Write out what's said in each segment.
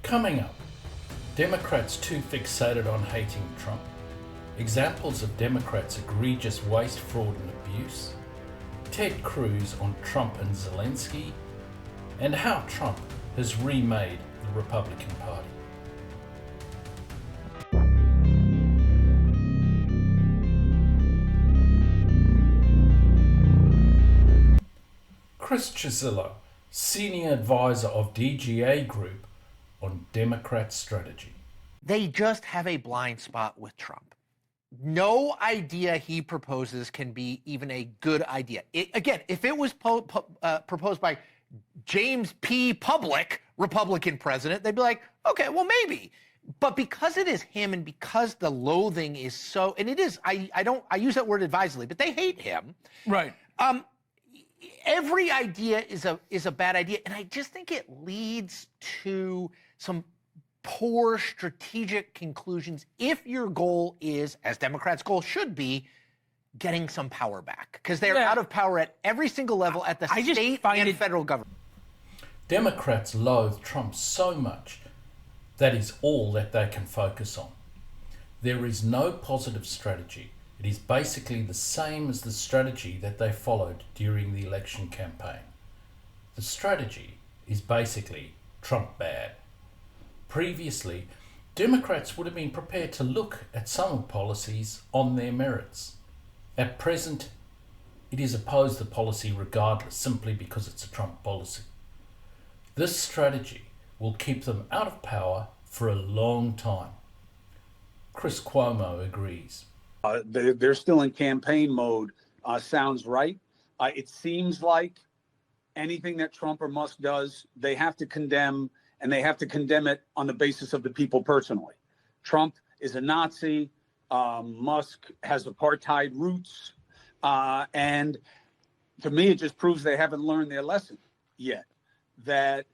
Coming up, Democrats too fixated on hating Trump, examples of Democrats' egregious waste, fraud and abuse, Ted Cruz on Trump and Zelensky, and how Trump has remade the Republican Party. Chris Chisillo, Senior Advisor of DGA Group on Democrat strategy. They just have a blind spot with Trump. No idea he proposes can be even a good idea. Again, if it was proposed by James P. Public, Republican president, they'd be like, okay, well, maybe. But because it is him and because the loathing is so, and it is, I use that word advisedly, but they hate him. Right. Every idea is a bad idea, and I just think it leads to some poor strategic conclusions if your goal is, as Democrats' goal should be, getting some power back. Because they're out of power at every single level at the state and federal government. Democrats loathe Trump so much that is all that they can focus on. There is no positive strategy. It is basically the same as the strategy that they followed during the election campaign. The strategy is basically Trump bad. Previously, Democrats would have been prepared to look at some policies on their merits. At present, it is opposed the policy regardless, simply because it's a Trump policy. This strategy will keep them out of power for a long time. Chris Cuomo agrees. They're still in campaign mode. Sounds right. It seems like anything that Trump or Musk does, they have to condemn, and they have to condemn it on the basis of the people personally. Trump is a Nazi. Musk has apartheid roots. And to me, it just proves they haven't learned their lesson yet, that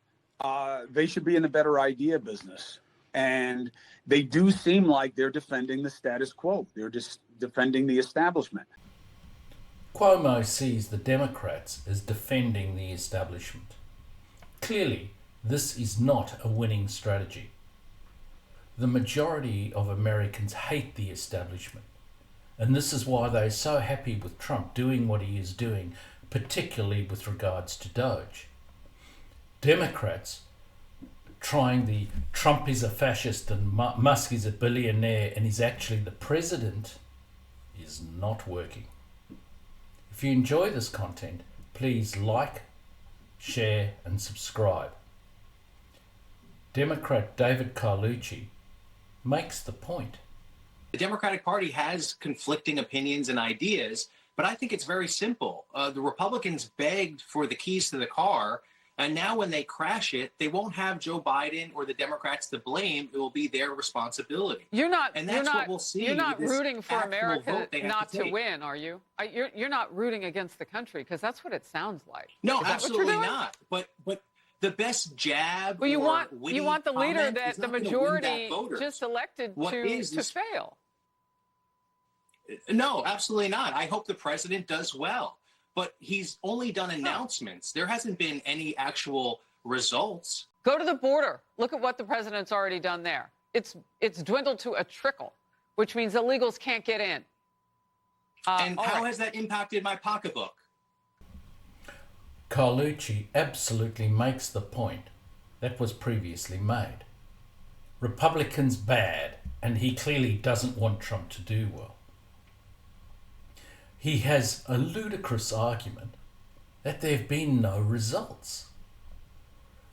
they should be in the better idea business. And they do seem like they're defending the status quo. They're just defending the establishment. Cuomo sees the Democrats as defending the establishment. Clearly, this is not a winning strategy. The majority of Americans hate the establishment, and this is why they're so happy with Trump doing what he is doing, particularly with regards to Doge. Democrats trying the Trump is a fascist and Musk is a billionaire and is actually the president is not working. If you enjoy this content, please like, share and subscribe. Democrat David Carlucci makes the point. The Democratic Party has conflicting opinions and ideas, but I think it's very simple. The Republicans begged for the keys to the car, and now when they crash it, they won't have Joe Biden or the Democrats to blame. It will be their responsibility. What we'll see. You're not rooting for America not to win, are you? You're not rooting against the country, because that's what it sounds like. No, absolutely not. But the best jab. Well, you want the leader that the majority just elected to fail. No, absolutely not. I hope the president does well. But he's only done announcements. There hasn't been any actual results. Go to the border. Look at what the president's already done there. It's dwindled to a trickle, which means illegals can't get in. And how has that impacted my pocketbook? Carlucci absolutely makes the point that was previously made. Republicans bad, and he clearly doesn't want Trump to do well. He has a ludicrous argument that there have been no results.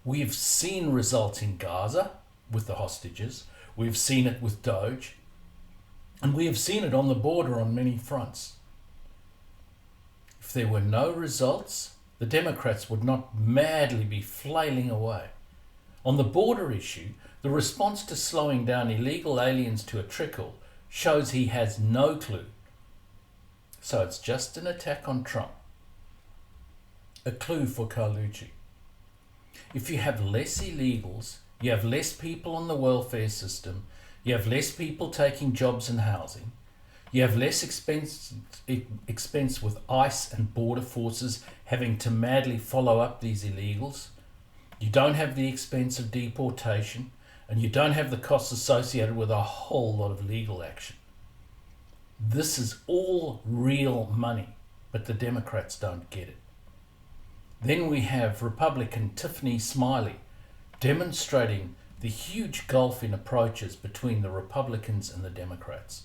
We've seen results in Gaza with the hostages, we've seen it with Doge, and we have seen it on the border on many fronts. If there were no results, the Democrats would not madly be flailing away. On the border issue, the response to slowing down illegal aliens to a trickle shows he has no clue. So it's just an attack on Trump. A clue for Carlucci. If you have less illegals, you have less people on the welfare system, you have less people taking jobs and housing, you have less expense with ICE and border forces having to madly follow up these illegals, you don't have the expense of deportation, and you don't have the costs associated with a whole lot of legal action. This is all real money, but the Democrats don't get it. Then we have Republican Tiffany Smiley demonstrating the huge gulf in approaches between the Republicans and the Democrats.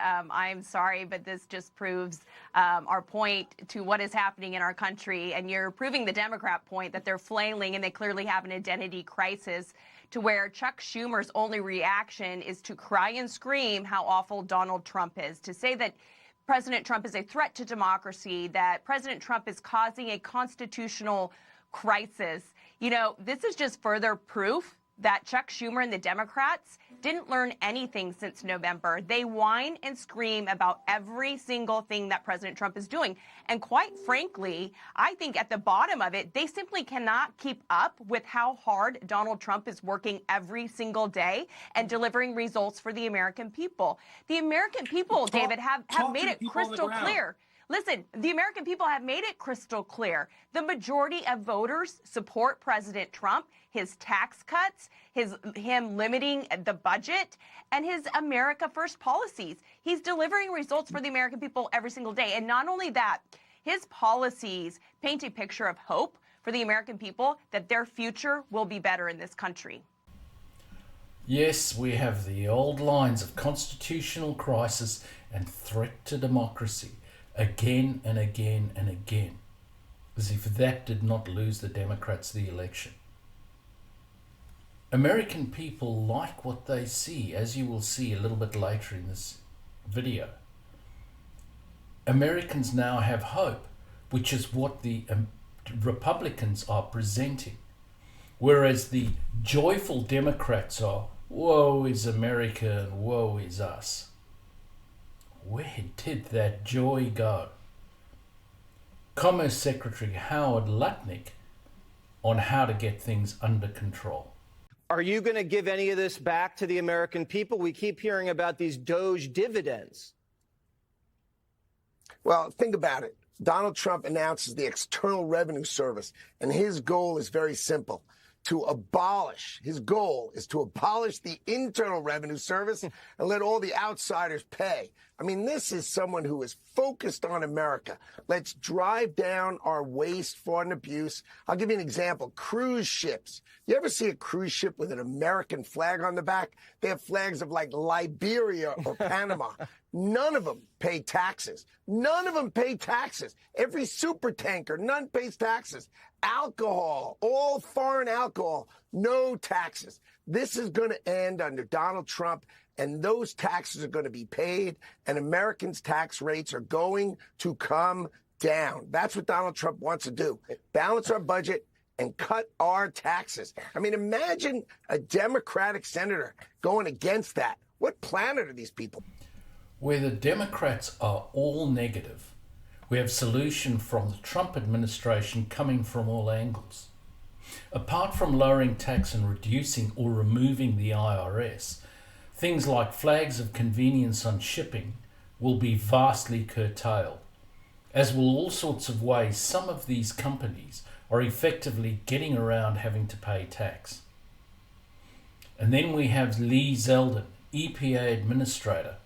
I'm sorry, but this just proves our point to what is happening in our country. And you're proving the Democrat point that they're flailing and they clearly have an identity crisis, to where Chuck Schumer's only reaction is to cry and scream how awful Donald Trump is, to say that President Trump is a threat to democracy, that President Trump is causing a constitutional crisis. You know, this is just further proof that Chuck Schumer and the Democrats didn't learn anything since November. They whine and scream about every single thing that President Trump is doing. And quite frankly, I think at the bottom of it, they simply cannot keep up with how hard Donald Trump is working every single day and delivering results for the American people. The American people, David, have made it crystal clear. Listen, the American people have made it crystal clear. The majority of voters support President Trump, his tax cuts, him limiting the budget, and his America First policies. He's delivering results for the American people every single day. And not only that, his policies paint a picture of hope for the American people, that their future will be better in this country. Yes, we have the old lines of constitutional crisis and threat to democracy, again and again and again, as if that did not lose the Democrats the election. American people like what they see, as you will see a little bit later in this video. Americans now have hope, which is what the Republicans are presenting, whereas the joyful Democrats are, woe is America and woe is us. Where did that joy go? Commerce Secretary Howard Lutnick on how to get things under control. Are you going to give any of this back to the American people? We keep hearing about these Doge dividends. Well, think about it. Donald Trump announces the External Revenue Service, and his goal is very simple. His goal is to abolish the Internal Revenue Service and let all the outsiders pay. I mean, this is someone who is focused on America. Let's drive down our waste, fraud, and abuse. I'll give you an example. Cruise ships. You ever see a cruise ship with an American flag on the back? They have flags of like Liberia or Panama. None of them pay taxes. None of them pay taxes. Every super tanker, none pays taxes. Alcohol, all foreign alcohol, no taxes. This is going to end under Donald Trump, and those taxes are going to be paid, and Americans' tax rates are going to come down. That's what Donald Trump wants to do. Balance our budget and cut our taxes. I mean, imagine a Democratic senator going against that. What planet are these people? Where the Democrats are all negative, we have solution from the Trump administration coming from all angles. Apart from lowering tax and reducing or removing the IRS, things like flags of convenience on shipping will be vastly curtailed, as will all sorts of ways some of these companies are effectively getting around having to pay tax. And then we have Lee Zeldin, EPA Administrator,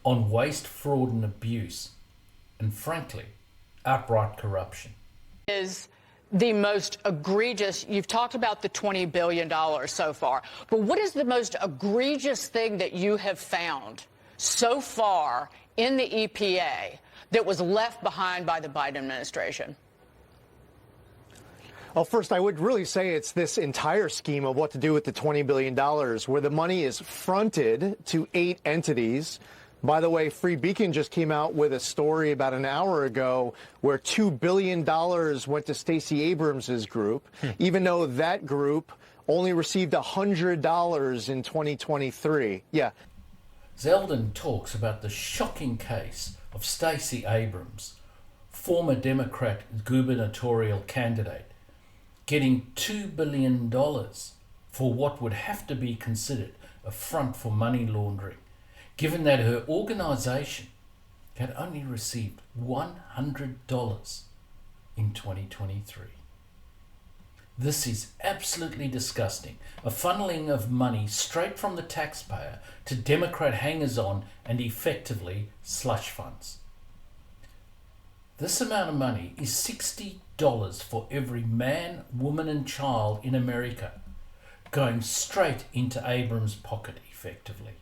on waste, fraud and abuse, and frankly, outright corruption. Is the most egregious, you've talked about the $20 billion so far, but what is the most egregious thing that you have found so far in the EPA that was left behind by the Biden administration? Well, first, I would really say it's this entire scheme of what to do with the $20 billion, where the money is fronted to 8 entities. By the way, Free Beacon just came out with a story about an hour ago where $2 billion went to Stacey Abrams' group, even though that group only received $100 in 2023. Yeah. Zeldin talks about the shocking case of Stacey Abrams, former Democrat gubernatorial candidate, getting $2 billion for what would have to be considered a front for money laundering, given that her organization had only received $100 in 2023. This is absolutely disgusting. A funneling of money straight from the taxpayer to Democrat hangers-on and effectively slush funds. This amount of money is $60 for every man, woman and child in America, going straight into Abrams' pocket effectively.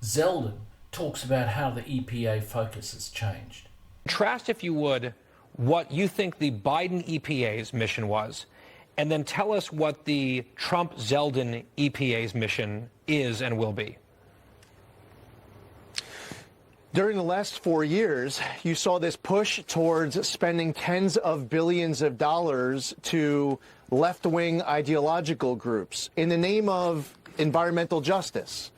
Zeldin talks about how the EPA focus has changed. Contrast, if you would, what you think the Biden EPA's mission was, and then tell us what the Trump-Zeldin EPA's mission is and will be. During the last 4 years, you saw this push towards spending tens of billions of dollars to left-wing ideological groups in the name of environmental justice.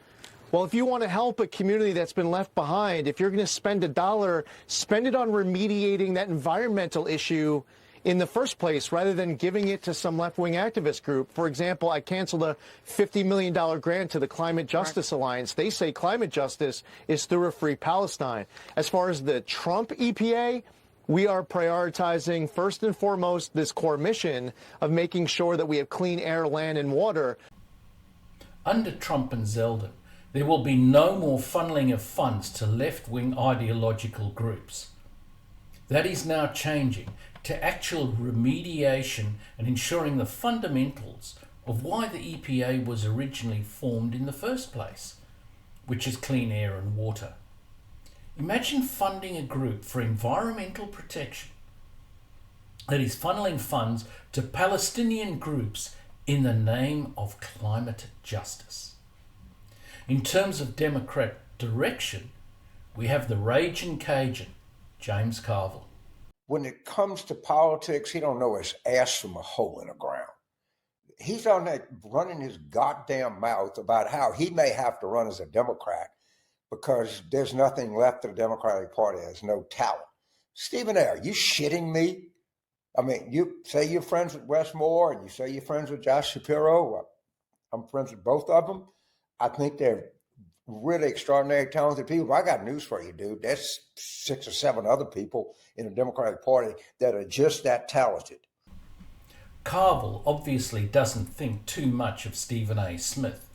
Well, if you want to help a community that's been left behind, if you're going to spend $1, spend it on remediating that environmental issue in the first place rather than giving it to some left-wing activist group. For example, I canceled a $50 million grant to the Climate Justice Alliance. They say climate justice is through a free Palestine. As far as the Trump EPA, we are prioritizing first and foremost this core mission of making sure that we have clean air, land, and water. Under Trump and Zeldin, there will be no more funneling of funds to left-wing ideological groups. That is now changing to actual remediation and ensuring the fundamentals of why the EPA was originally formed in the first place, which is clean air and water. Imagine funding a group for environmental protection that is funneling funds to Palestinian groups in the name of climate justice. In terms of Democrat direction, we have the raging Cajun, James Carville. When it comes to politics, he don't know his ass from a hole in the ground. He's on that running his goddamn mouth about how he may have to run as a Democrat because there's nothing left of the Democratic Party. There's no talent. Stephen A., are you shitting me? I mean, you say you're friends with Wes Moore and you say you're friends with Josh Shapiro. I'm friends with both of them. I think they're really extraordinary, talented people. I got news for you, dude. There's 6 or 7 other people in the Democratic Party that are just that talented. Carville obviously doesn't think too much of Stephen A. Smith,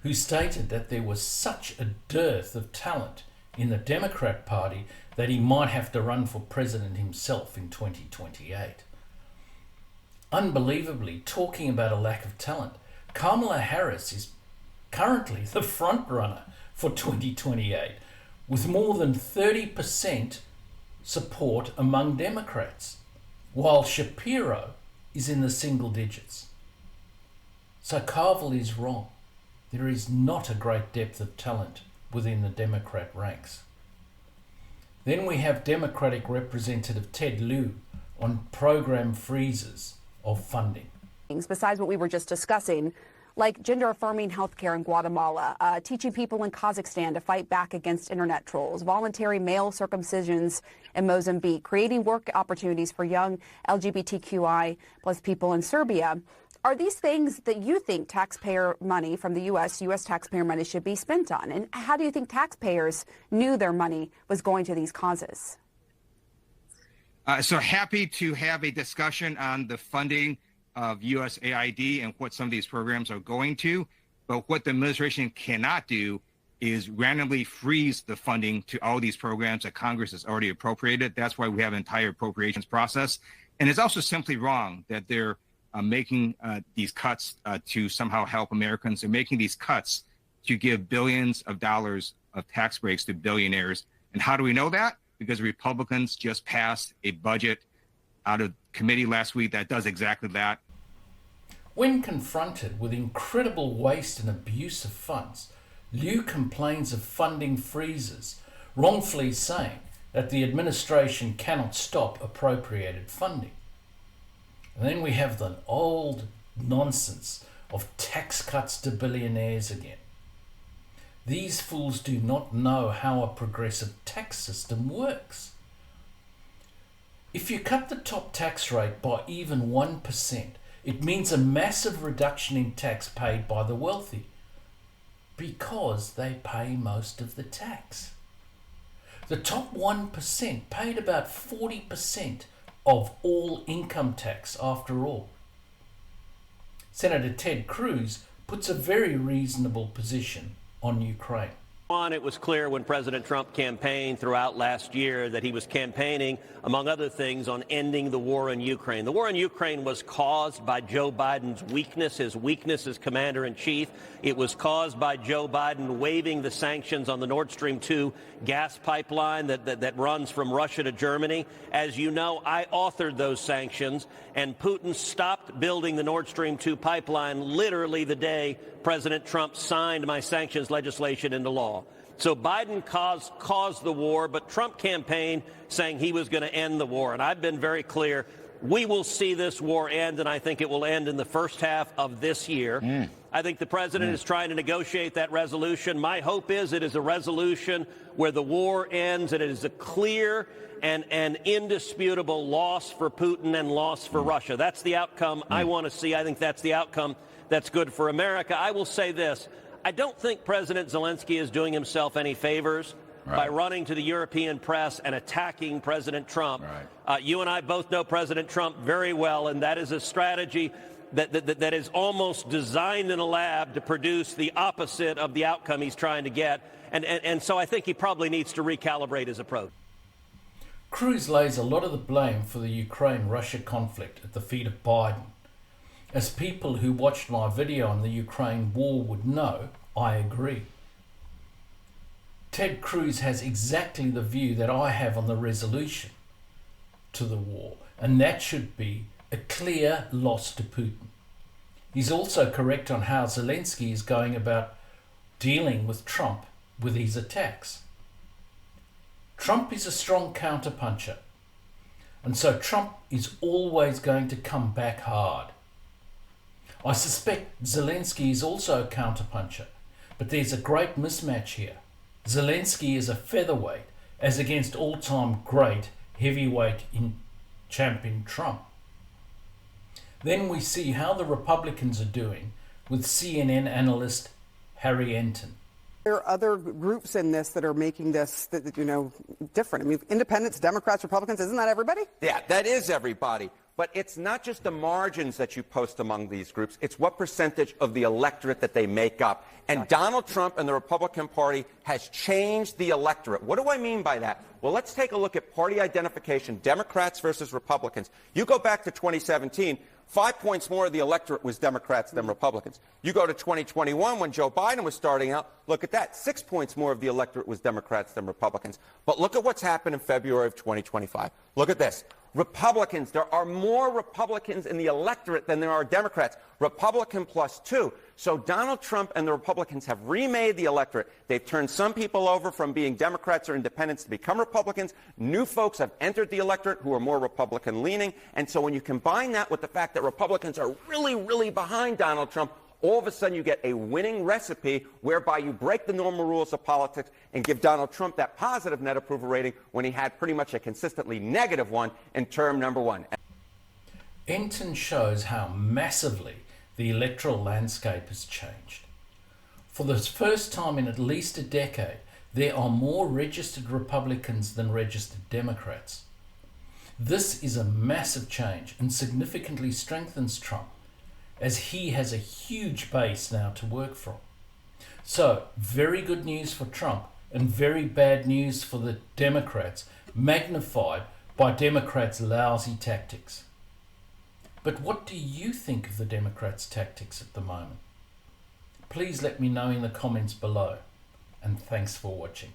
who stated that there was such a dearth of talent in the Democrat Party that he might have to run for president himself in 2028. Unbelievably, talking about a lack of talent, Kamala Harris is currently the front runner for 2028, with more than 30% support among Democrats, while Shapiro is in the single digits. So Carville is wrong. There is not a great depth of talent within the Democrat ranks. Then we have Democratic Representative Ted Lieu on program freezes of funding. Besides what we were just discussing, like gender-affirming healthcare in Guatemala, teaching people in Kazakhstan to fight back against internet trolls, voluntary male circumcisions in Mozambique, creating work opportunities for young LGBTQI plus people in Serbia. Are these things that you think taxpayer money from the U.S. taxpayer money should be spent on? And how do you think taxpayers knew their money was going to these causes? So happy to have a discussion on the funding of USAID and what some of these programs are going to. But what the administration cannot do is randomly freeze the funding to all these programs that Congress has already appropriated. That's why we have an entire appropriations process. And it's also simply wrong that they're making these cuts to somehow help Americans. They're making these cuts to give billions of dollars of tax breaks to billionaires. And how do we know that? Because Republicans just passed a budget out of committee last week that does exactly that. When confronted with incredible waste and abuse of funds, Liu complains of funding freezes, wrongfully saying that the administration cannot stop appropriated funding. And then we have the old nonsense of tax cuts to billionaires again. These fools do not know how a progressive tax system works. If you cut the top tax rate by even 1%, it means a massive reduction in tax paid by the wealthy because they pay most of the tax. The top 1% paid about 40% of all income tax after all. Senator Ted Cruz puts a very reasonable position on Ukraine. It was clear when President Trump campaigned throughout last year that he was campaigning, among other things, on ending the war in Ukraine. The war in Ukraine was caused by Joe Biden's weakness, his weakness as commander-in-chief. It was caused by Joe Biden waiving the sanctions on the Nord Stream 2 gas pipeline that runs from Russia to Germany. As you know, I authored those sanctions, and Putin stopped building the Nord Stream 2 pipeline literally the day President Trump signed my sanctions legislation into law. So Biden caused the war, but Trump campaigned saying he was going to end the war. And I've been very clear, we will see this war end, and I think it will end in the first half of this year. I think the president is trying to negotiate that resolution. My hope is it is a resolution where the war ends and it is a clear and indisputable loss for Putin and loss for Russia. That's the outcome I want to see. I think that's the outcome that's good for America. I will say this. I don't think President Zelensky is doing himself any favors by running to the European press and attacking President Trump. You and I both know President Trump very well, and that is a strategy that is almost designed in a lab to produce the opposite of the outcome he's trying to get. And so I think he probably needs to recalibrate his approach. Cruz lays a lot of the blame for the Ukraine-Russia conflict at the feet of Biden. As people who watched my video on the Ukraine war would know, I agree. Ted Cruz has exactly the view that I have on the resolution to the war, and that should be a clear loss to Putin. He's also correct on how Zelensky is going about dealing with Trump with his attacks. Trump is a strong counterpuncher, and so Trump is always going to come back hard. I suspect Zelensky is also a counterpuncher, but there's a great mismatch here. Zelensky is a featherweight as against all-time great heavyweight champion Trump. Then we see how the Republicans are doing with CNN analyst Harry Enton. There are other groups in this that are making this, different. I mean, independents, Democrats, Republicans, isn't that everybody? Yeah, that is everybody. But it's not just the margins that you post among these groups. It's what percentage of the electorate that they make up. And Donald Trump and the Republican Party has changed the electorate. What do I mean by that? Well, let's take a look at party identification, Democrats versus Republicans. You go back to 2017, 5 points more of the electorate was Democrats than Republicans. You go to 2021 when Joe Biden was starting out, look at that. 6 points more of the electorate was Democrats than Republicans. But look at what's happened in February of 2025. Look at this. Republicans, there are more Republicans in the electorate than there are Democrats. Republican +2. So Donald Trump and the Republicans have remade the electorate. They've turned some people over from being Democrats or independents to become Republicans. New folks have entered the electorate who are more Republican leaning. And so when you combine that with the fact that Republicans are really, really behind Donald Trump, all of a sudden you get a winning recipe whereby you break the normal rules of politics and give Donald Trump that positive net approval rating when he had pretty much a consistently negative one in term number one. Enton shows how massively the electoral landscape has changed. For the first time in at least a decade, there are more registered Republicans than registered Democrats. This is a massive change and significantly strengthens Trump, as he has a huge base now to work from. So, very good news for Trump and very bad news for the Democrats, magnified by Democrats' lousy tactics. But what do you think of the Democrats' tactics at the moment? Please let me know in the comments below, and thanks for watching.